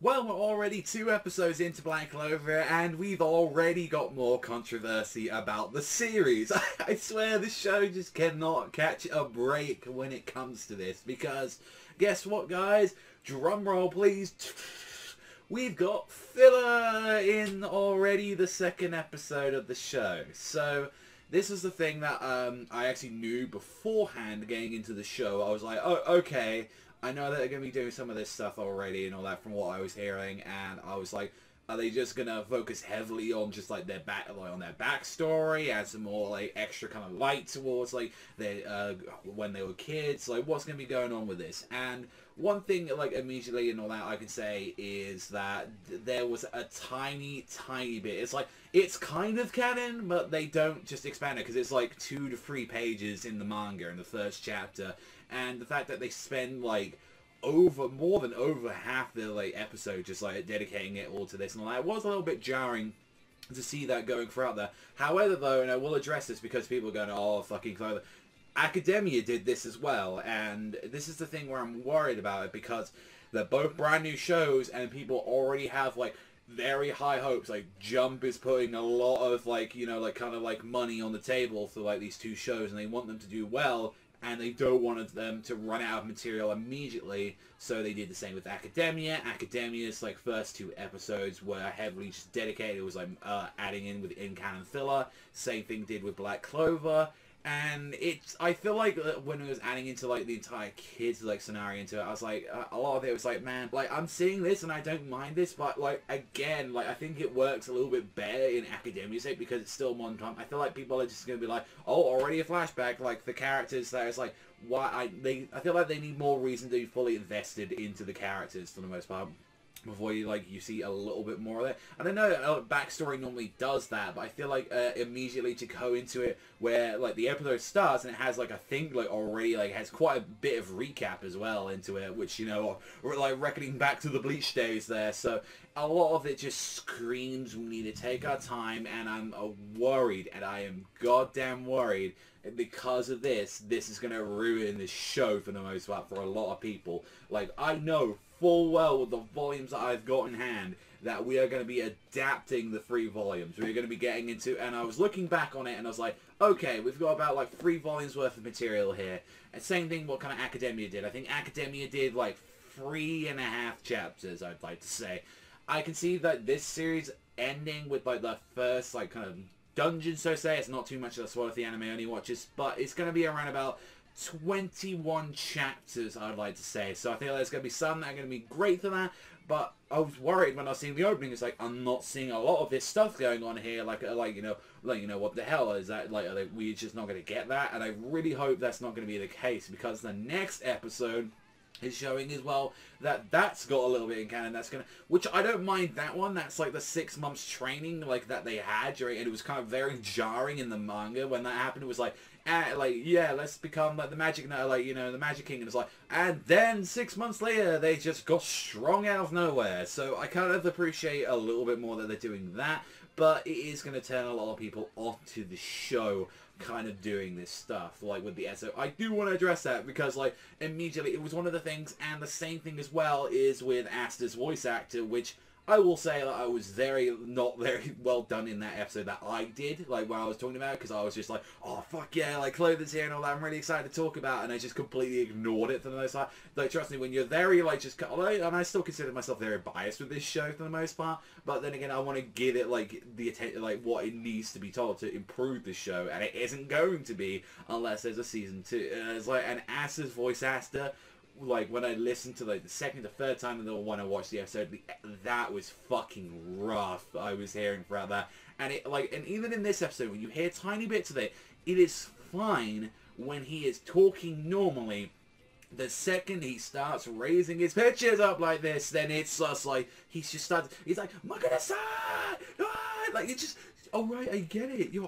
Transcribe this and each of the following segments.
Well, we're already 2 episodes into Black Clover, and we've already got more controversy about the series. I swear this show just cannot catch a break when it comes to this, because guess what, guys? Drum roll, please. We've got filler in already the second episode of the show. So this is the thing that I actually knew beforehand getting into the show. I was like, oh, okay, I know that they're going to be doing some of this stuff already and all that from what I was hearing, and I was like, are they just going to focus heavily on just like their backstory, add some more like extra kind of light towards like their when they were kids, like what's going to be going on with this? And one thing like immediately and all that I can say is that there was a tiny bit. It's like, it's kind of canon, but they don't just expand it because it's like 2 to 3 pages in the manga in the first chapter, and the fact that they spend like more than over half the like episode just like dedicating it all to this and all that was a little bit jarring to see that going throughout there. However, though, and I will address this because people are going, oh, fucking Clover, Academia did this as well, and this is the thing where I'm worried about it, because they're both brand new shows and people already have like very high hopes. Like Jump is putting a lot of like, you know, like kind of like money on the table for like these 2 shows, and they want them to do well, and they don't want them to run out of material immediately, so they did the same with Academia. Academia's like first 2 episodes were heavily just dedicated. It was like adding in with in-canon filler. Same thing did with Black Clover. And I feel like when it was adding into like the entire kids like scenario into it, I was like, a lot of it was like, man, like I'm seeing this and I don't mind this, but like again, like I think it works a little bit better in Academia's sake because it's still modern time. I feel like people are just gonna be like, oh, already a flashback, like the characters there. It's like, why I feel like they need more reason to be fully invested into the characters for the most part before you see a little bit more of it. And I know backstory normally does that, but I feel like immediately to go into it where like the episode starts and it has like, I think like already like has quite a bit of recap as well into it, which, you know, like reckoning back to the Bleach days there. So a lot of it just screams we need to take our time, and I'm worried, and I am goddamn worried because of this is going to ruin this show for the most part for a lot of people. Like, I know full well with the volumes that I've got in hand that we are going to be adapting the 3 volumes. We're going to be getting into, and I was looking back on it and I was like, okay, we've got about like 3 volumes worth of material here. And same thing what kind of Academia did. I think Academia did like 3.5 chapters, I'd like to say. I can see that this series ending with like the first like kind of dungeon, so to say. It's not too much of a spoiler if the anime only watches, but it's going to be around about 21 chapters, I'd like to say. So I think there's going to be some that are going to be great for that, but I was worried when I was seeing the opening. It's like, I'm not seeing a lot of this stuff going on here, like you know, what the hell is that, like, are we just not going to get that? And I really hope that's not going to be the case, because the next episode is showing as well that that's got a little bit in canon. That's gonna, which I don't mind that one. That's like the 6 months training like that they had during, and it was kind of very jarring in the manga when that happened. It was like, yeah, let's become like the Magic Knight, like, you know, the Magic King, and it's like, and then 6 months later they just got strong out of nowhere. So I kind of appreciate a little bit more that they're doing that, but it is going to turn a lot of people off to the show kind of doing this stuff like with the SO. I do want to address that because like immediately it was one of the things, and the same thing as well is with Asta's voice actor, which I will say that I was not very well done in that episode that I did, like when I was talking about it, because I was just like, oh fuck yeah, like Clover's here and all that, I'm really excited to talk about, and I just completely ignored it for the most part. Like, trust me, when you're very like just, and I still consider myself very biased with this show for the most part, but then again I want to give it like the attention, like what it needs to be told to improve the show, and it isn't going to be unless there's a season 2. It's like an Asta's voice actor, like when I listened to like the second, the third time, and then when I watched the episode, that was fucking rough. I was hearing throughout that, and it like, and even in this episode, when you hear tiny bits of it, it is fine when he is talking normally. The second he starts raising his pitches up like this, then it's just like he's like, Makada-san! Like, it's just, oh right, I get it. You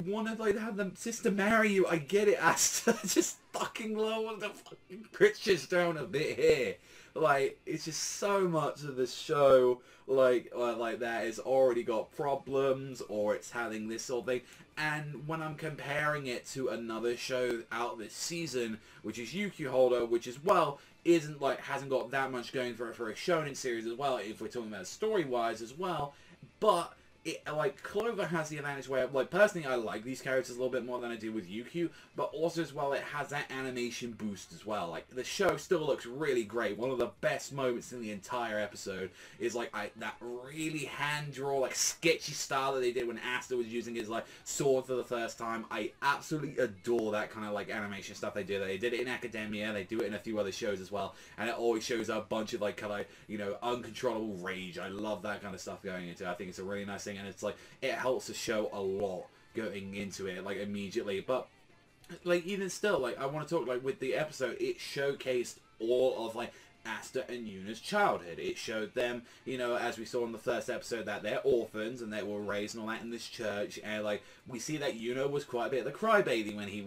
want to like have the sister marry you. I get it, Asta. Just fucking lower the fucking pitches down a bit here. Like, it's just so much of the show like that has already got problems, or it's having this sort of thing. And when I'm comparing it to another show out this season, which is Yuki Holder, which is, well, isn't like, hasn't got that much going for a shonen series as well, if we're talking about story-wise as well, but it, like, Clover has the advantage where, like, personally, I like these characters a little bit more than I do with Yukio, but also as well, it has that animation boost as well. Like, the show still looks really great. One of the best moments in the entire episode is, like, that really hand-drawn, like, sketchy style that they did when Asta was using his, like, sword for the first time. I absolutely adore that kind of, like, animation stuff they do. They did it in Academia, they do it in a few other shows as well, and it always shows a bunch of, like, kind of, you know, uncontrollable rage. I love that kind of stuff going into it. I think it's a really nice thing. And it's like, it helps the show a lot going into it, like, immediately. But, like, even still, like, I want to talk, like, with the episode, it showcased all of, like, Asta and Yuna's childhood. It showed them, you know, as we saw in the first episode, that they're orphans and they were raised and all that in this church. And, like, we see that Yuna was quite a bit of the crybaby when he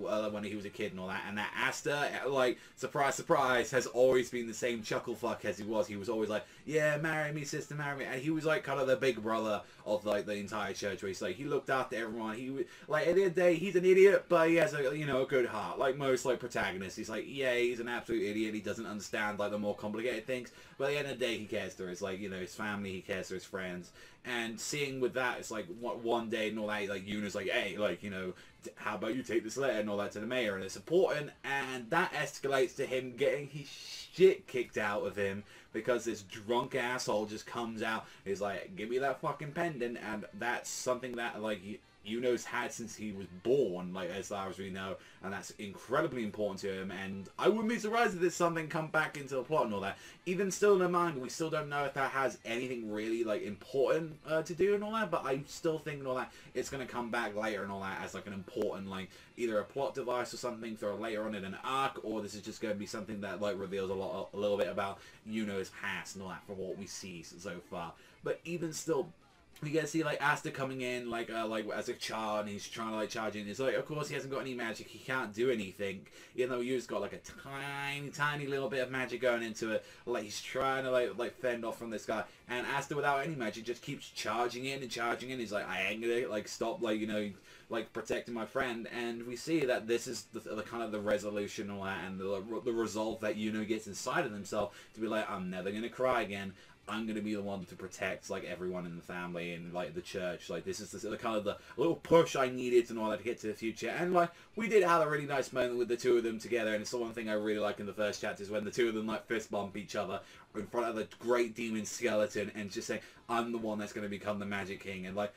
was a kid and all that. And that Asta, like, surprise, surprise, has always been the same chuckle fuck as he was. He was always like, yeah, marry me, sister, marry me. And he was, like, kind of the big brother of, like, the entire church, where he's like, he looked after everyone. He was, like, at the end of the day, he's an idiot, but he has a, you know, a good heart. Like most, like, protagonists. He's like, yeah, he's an absolute idiot. He doesn't understand, like, the more complicated things, but at the end of the day, he cares for his, like, you know, his family, he cares for his friends. And seeing with that, it's like, one day and all that, like, Yuna's like, hey, like, you know, how about you take this letter and all that to the mayor, and it's important, and that escalates to him getting his shit kicked out of him, because this drunk asshole just comes out, he's like, give me that fucking pendant, and that's something that, like, Yuno's had since he was born, like, as far as we know, and that's incredibly important to him. And I wouldn't be surprised if there's something come back into the plot and all that. Even still in the manga, we still don't know if that has anything really, like, important to do and all that, but I still think and all that it's going to come back later and all that as, like, an important, like, either a plot device or something for later on in an arc, or this is just going to be something that, like, reveals a little bit about Yuno's past and all that from what we see so far. But even still, we get to see, like, Asta coming in, like as a child, and he's trying to, like, charge in. It's like, of course, he hasn't got any magic. He can't do anything, even though Yu's got, like, a tiny little bit of magic going into it. Like, he's trying to, like fend off from this guy. And Asta, without any magic, just keeps charging in and charging in. He's like, I ain't gonna, like, stop, like, you know, like, protecting my friend. And we see that this is the kind of the resolution and all that, and the resolve that Yuno gets inside of himself to be like, I'm never gonna cry again. I'm going to be the one to protect, like, everyone in the family and, like, the church. Like, this is the kind of the little push I needed in order to get to the future. And, like, we did have a really nice moment with the two of them together. And it's the one thing I really like in the first chapter is when the two of them, like, fist bump each other in front of the great demon skeleton and just saying, I'm the one that's going to become the Magic King. And, like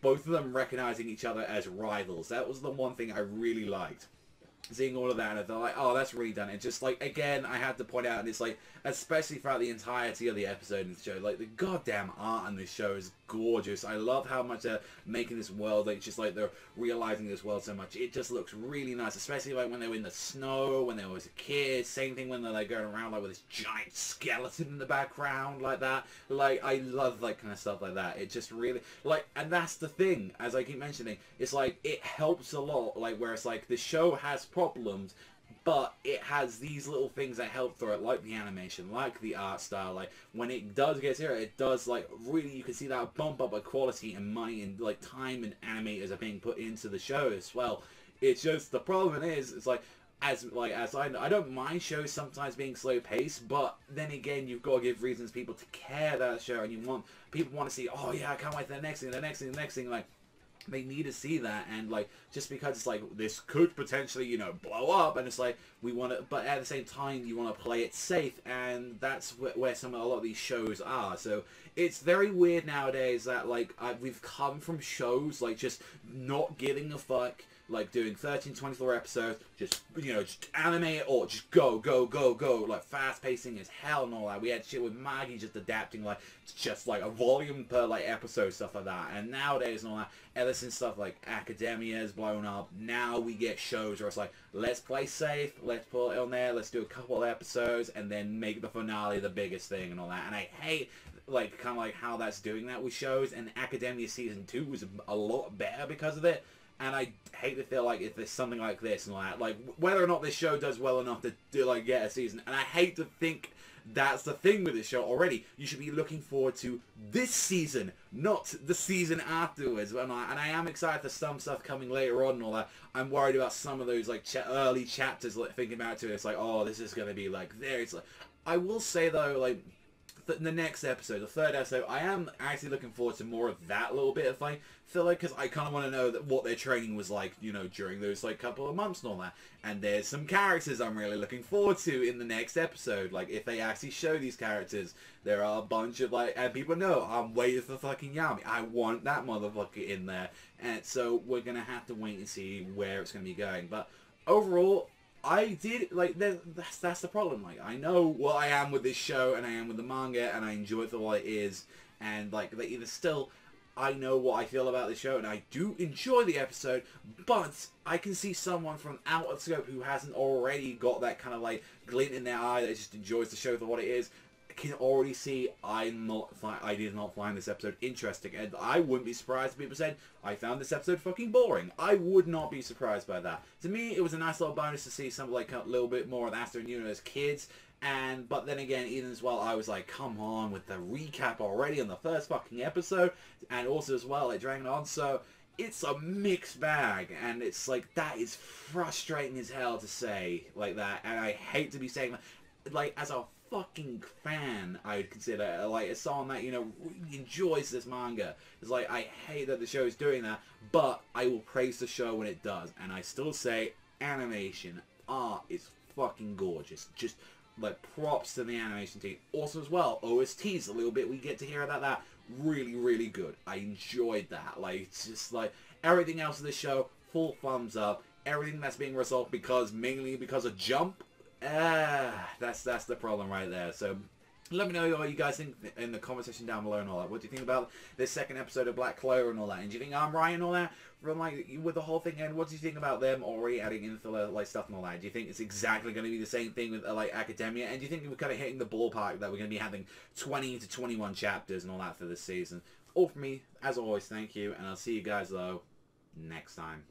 both of them recognizing each other as rivals. That was the one thing I really liked. Seeing all of that, and I thought, like, oh, that's really done. And just, like, again, I had to point out, and it's like, especially throughout the entirety of the episode in the show, like, the goddamn art in this show is gorgeous. I love how much they're making this world, like, just, like, they're realizing this world so much. It just looks really nice, especially, like, when they were in the snow, when they was a kid. Same thing when they're, like, going around, like, with this giant skeleton in the background, like that. Like, I love, like, kind of stuff like that. It just really, like, and that's the thing, as I keep mentioning, it's, like, it helps a lot, like, where it's, like, the show has problems, but it has these little things that help through it, like the animation, like the art style. Like, when it does get here, it does, like, really, you can see that bump up of quality and money and, like, time and animators are being put into the show as well. It's just, the problem is, it's like, as I don't mind shows sometimes being slow paced, but then again, you've got to give reasons people to care about a show, and people want to see, oh yeah, I can't wait for the next thing, like, they need to see that. And, like, just because it's like, this could potentially, you know, blow up, and it's like, we want to, but at the same time, you want to play it safe, and that's where a lot of these shows are. So it's very weird nowadays that, like, we've come from shows, like, just not giving a fuck, like, doing 13, 24 episodes, just, you know, just animate it all, just go, like, fast pacing as hell and all that. We had shit with Maggie just adapting, like, just, like, a volume per, like, episode, stuff like that. And nowadays and all that, ever since stuff like Academia has blown up, now we get shows where it's like, let's play safe, let's pull it on there, let's do a couple of episodes, and then make the finale the biggest thing and all that. And I hate, like, kind of like how that's doing that with shows, and Academia Season 2 was a lot better because of it. And I hate to feel like if there's something like this and all that, like, whether or not this show does well enough to do, like, get a season, and I hate to think that's the thing with this show already. You should be looking forward to this season, not the season afterwards. And I am excited for some stuff coming later on and all that. I'm worried about some of those like early chapters, like thinking about it. It's like, oh, this is going to be like there. It's like, I will say though, like the next episode, the third episode, I am actually looking forward to more of that little bit of like filler, because I kind of want to know that what their training was like, you know, during those like couple of months and all that. And there's some characters I'm really looking forward to in the next episode. Like if they actually show these characters, there are a bunch of like, and people know I'm waiting for fucking Yami. I want that motherfucker in there, and so we're gonna have to wait and see where it's gonna be going. But overall, I did, like, that's the problem. Like, I know what I am with this show, and I am with the manga, and I enjoy it for what it is, and, like, still, I know what I feel about the show, and I do enjoy the episode, but I can see someone from out of scope who hasn't already got that kind of, like, glint in their eye that just enjoys the show for what it is, can already see I did not find this episode interesting, and I wouldn't be surprised if people said I found this episode fucking boring. I would not be surprised by that. To me, it was a nice little bonus to see some like a little bit more of Asta and Yuna as kids, but then again, even as well, I was like, come on with the recap already on the first fucking episode, and also as well, like dragging on. So it's a mixed bag, and it's like, that is frustrating as hell to say like that, and I hate to be saying that, like, as a fucking fan, I would consider, like, as someone that, you know, really enjoys this manga. It's like, I hate that the show is doing that, but I will praise the show when it does, and I still say animation, art is fucking gorgeous. Just, like, props to the animation team. Also as well, OSTs, a little bit we get to hear about that, really, really good. I enjoyed that. Like, it's just, like, everything else in the show, full thumbs up. Everything that's being resolved mainly because of Jump, that's the problem right there. So let me know what you guys think in the conversation down below and all that. What do you think about this second episode of Black Clover and all that? And do you think I'm right and all that from like with the whole thing? And what do you think about them already adding in filler like stuff and all that? Do you think it's exactly going to be the same thing with like Academia? And do you think we're kind of hitting the ballpark that we're going to be having 20 to 21 chapters and all that for this season? All from me, as always, thank you, and I'll see you guys though next time.